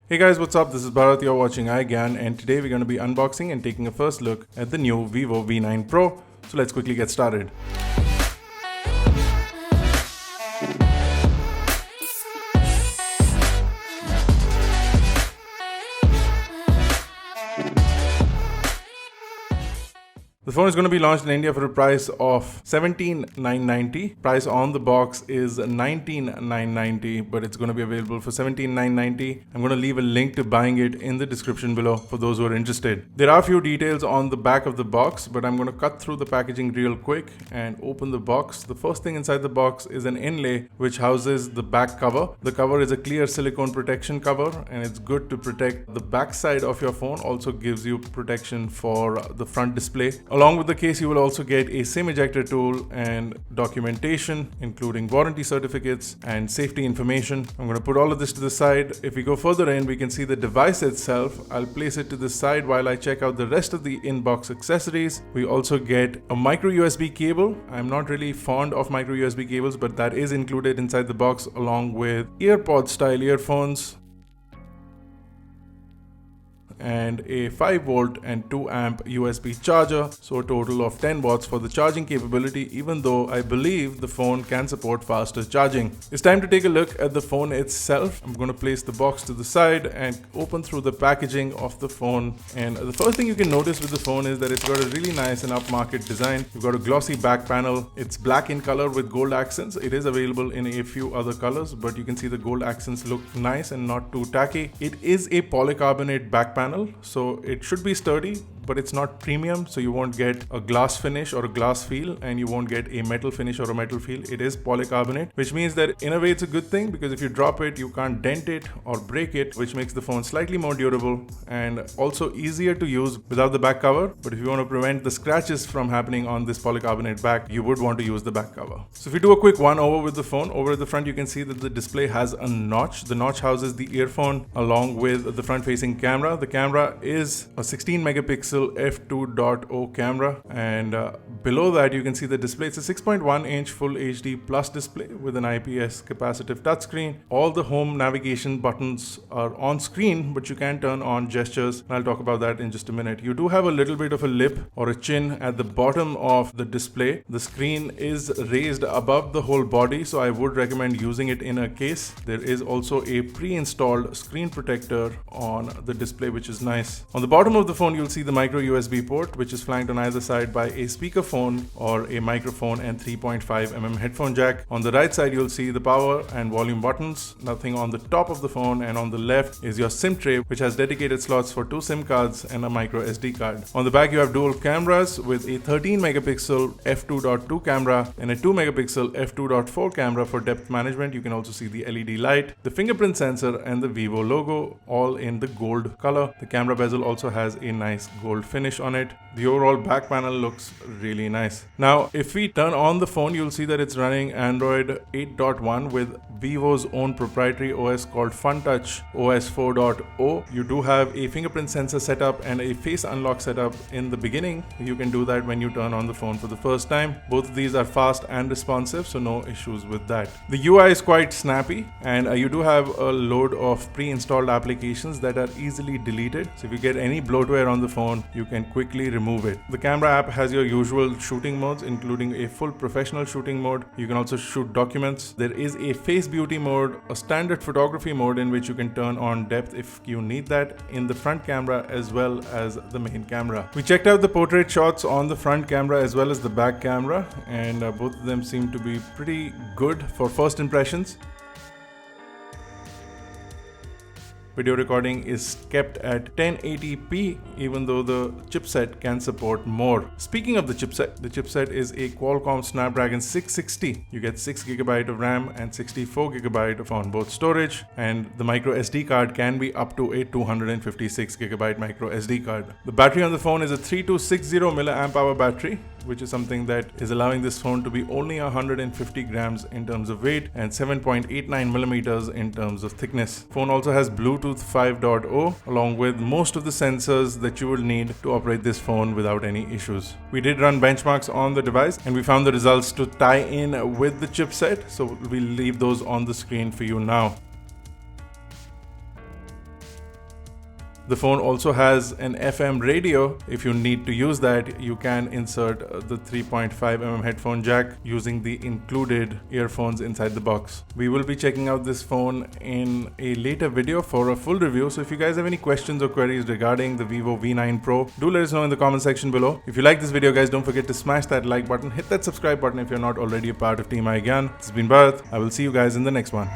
Hey guys, what's up? This is Bharat, you're watching iGyan, and today we're going to be unboxing and taking a first look at the new Vivo V9 Pro. So let's quickly get started. The phone is going to be launched in India for a price of 17,990. Price on the box is 19,990, but it's going to be available for 17,990. I'm going to leave a link to buying it in the description below for those who are interested. There are a few details on the back of the box, but I'm going to cut through the packaging real quick and open the box. The first thing inside the box is an inlay which houses the back cover. The cover is a clear silicone protection cover, and it's good to protect the back side of your phone. Also gives you protection for the front display. Along with the case, you will also get a SIM ejector tool and documentation, including warranty certificates and safety information. I'm going to put all of this to the side. If we go further in, we can see the device itself. I'll place it to the side while I check out the rest of the in-box accessories. We also get a micro USB cable. I'm not really fond of micro USB cables, but that is included inside the box, along with EarPod style earphones, and a 5 volt and 2 amp USB charger, so a total of 10 watts for the charging capability, even though I believe the phone can support faster charging. It's time to take a look at the phone itself. I'm going to place the box to the side and open through the packaging of the phone, and the first thing you can notice with the phone is that it's got a really nice and upmarket design. You've got a glossy back panel. It's black in color with gold accents. It is available in a few other colors, but you can see the gold accents look nice and not too tacky. It is a polycarbonate back panel, so it should be sturdy, but it's not premium, so you won't get a glass finish or a glass feel, and you won't get a metal finish or a metal feel. It is polycarbonate, which means that in a way it's a good thing, because if you drop it, you can't dent it or break it, which makes the phone slightly more durable and also easier to use without the back cover. But if you want to prevent the scratches from happening on this polycarbonate back, you would want to use the back cover. So if you do a quick one over with the phone, over at the front you can see that the display has a notch. The notch houses the earphone along with the front facing camera. The camera is a 16 megapixel f2.0 camera, and below that you can see the display. It's a 6.1 inch full HD plus display with an IPS capacitive touchscreen. All the home navigation buttons are on screen, but you can turn on gestures, and I'll talk about that in just a minute. You do have a little bit of a lip or a chin at the bottom of the display. The screen is raised above the whole body, so I would recommend using it in a case. There is also a pre-installed screen protector on the display, which is nice. On the bottom of the phone you'll see the micro USB port, which is flanked on either side by a speakerphone or a microphone and 3.5mm headphone jack. On the right side you'll see the power and volume buttons. Nothing on the top of the phone, and on the left is your SIM tray, which has dedicated slots for 2 SIM cards and a micro SD card. On the back you have dual cameras with a 13 megapixel f2.2 camera and a 2 megapixel f2.4 camera for depth management. You can also see the LED light, the fingerprint sensor, and the Vivo logo, all in the gold color. The camera bezel also has a nice gold finish on it. The overall back panel looks really nice. Now if we turn on the phone, you'll see that it's running Android 8.1 with Vivo's own proprietary OS called FunTouch OS 4.0. You do have a fingerprint sensor setup and a face unlock setup in the beginning. You can do that when you turn on the phone for the first time. Both of these are fast and responsive, so no issues with that. The UI is quite snappy, and you do have a load of pre-installed applications that are easily deleted. So if you get any bloatware on the phone, you can quickly remove it. The camera app has your usual shooting modes, including a full professional shooting mode. You can also shoot documents. There is a face beauty mode, a standard photography mode in which you can turn on depth if you need that in the front camera as well as the main camera. We checked out the portrait shots on the front camera as well as the back camera, and both of them seem to be pretty good for first impressions. Video recording is kept at 1080p, even though the chipset can support more. Speaking of the chipset is a Qualcomm Snapdragon 660. You get 6GB of RAM and 64GB of onboard storage, and the micro SD card can be up to a 256GB micro SD card. The battery on the phone is a 3260 mAh battery, which is something that is allowing this phone to be only 150 grams in terms of weight and 7.89 millimeters in terms of thickness. Phone also has Bluetooth 5.0 along with most of the sensors that you will need to operate this phone without any issues. We did run benchmarks on the device and we found the results to tie in with the chipset, so we'll leave those on the screen for you now. The phone also has an FM radio. If you need to use that, you can insert the 3.5mm headphone jack using the included earphones inside the box. We will be checking out this phone in a later video for a full review, so if you guys have any questions or queries regarding the Vivo V9 Pro, do let us know in the comment section below. If you like this video, guys, don't forget to smash that like button, hit that subscribe button if you're not already a part of Team iGyan. This has been Bharat. I will see you guys in the next one.